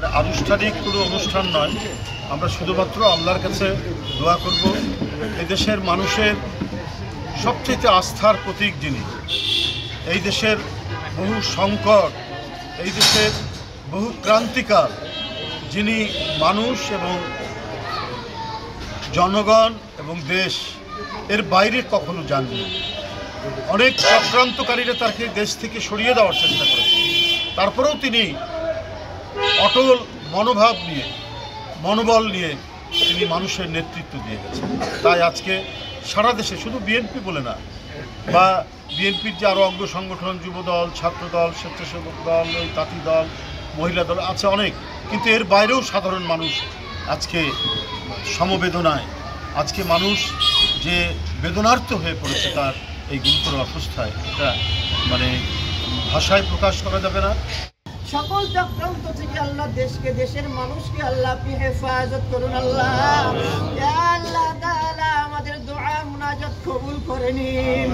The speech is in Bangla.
আনুষ্ঠানিক কোনো অনুষ্ঠান নয়, আমরা শুধুমাত্র আল্লাহর কাছে দোয়া করব। এদেশের মানুষের সবচেয়ে আস্থার প্রতীক যিনি, এই দেশের বহু সংকট, এই দেশের বহু ক্রান্তিকাল যিনি মানুষ এবং জনগণ এবং দেশ এর বাইরে কখনো যাননি। অনেক চক্রান্তকারীরা তাকে দেশ থেকে সরিয়ে দেওয়ার চেষ্টা করেছে, তারপরেও তিনি অটল মনোভাব নিয়ে, মনোবল নিয়ে তিনি মানুষের নেতৃত্ব দিয়ে গেছেন। তাই আজকে সারা দেশে, শুধু বিএনপি বলে না, বা বিএনপির যে আরও অঙ্গ সংগঠন, যুবদল, ছাত্রদল, স্বেচ্ছাসেবক দল, ওই তাঁতি দল, মহিলা দল আছে অনেক, কিন্তু এর বাইরেও সাধারণ মানুষ আজকে সমবেদনায়, আজকে মানুষ যে বেদনার্ত হয়ে পড়েছে তার এই গুরুতর অবস্থায়, এটা মানে ভাষায় প্রকাশ করা যাবে না। সকল চক্রান্ত থেকে আল্লাহ দেশকে, দেশের মানুষকে আল্লাহ আপনি হেফাজত করুন। আল্লাহ আল্লাহ তাআলা আমাদের দোয়া মুনাজাত কবুল করে নিন।